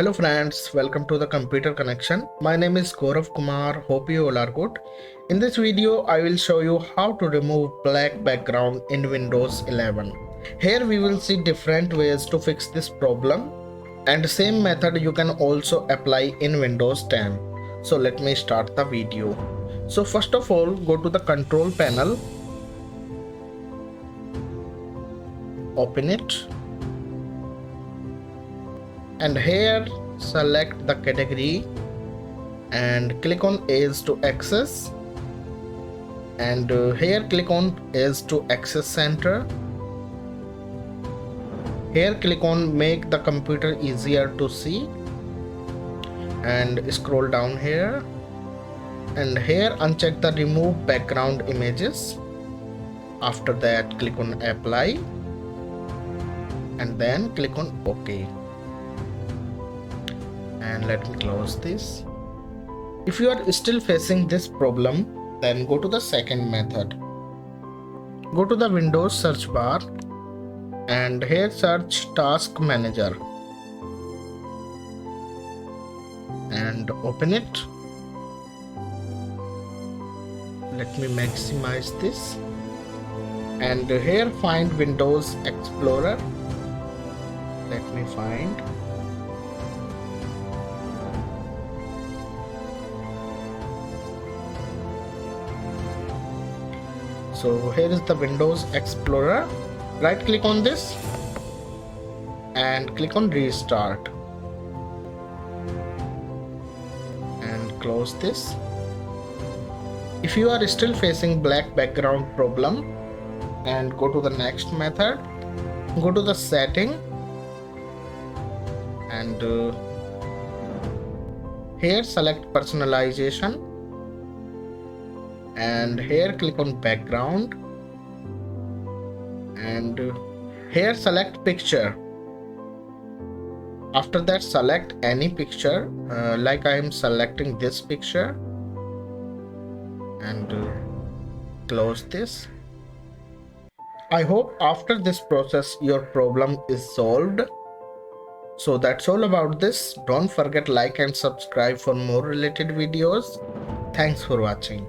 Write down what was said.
Hello friends, welcome to the Computer Connection. My name is Gaurav Kumar. Hope you all are good. In this video, I will show you how to remove black background in Windows 11. Here we will see different ways to fix this problem, and the same method you can also apply in Windows 10. So let me start the video. So first of all, go to the control panel, open it, and here select the category and click on Ease to Access, and here click on Ease to Access Center. Here click on Make the computer easier to see, and scroll down here, and here uncheck the remove background images. After that click on Apply, and then click on OK. And let me close this. If you are still facing this problem, then go to the second method. Go to the Windows search bar and here search Task Manager and open it. Let me maximize this, and here find Windows Explorer. Let me find. So here is the Windows Explorer. Right click on this and click on Restart and close this. If you are still facing black background problem, and go to the next method, go to the setting, and here select personalization, and here click on background, and here select picture. After that select any picture, like I am selecting this picture, and close this. I hope after this process your problem is solved. So that's all about this. Don't forget like and subscribe for more related videos. Thanks for watching.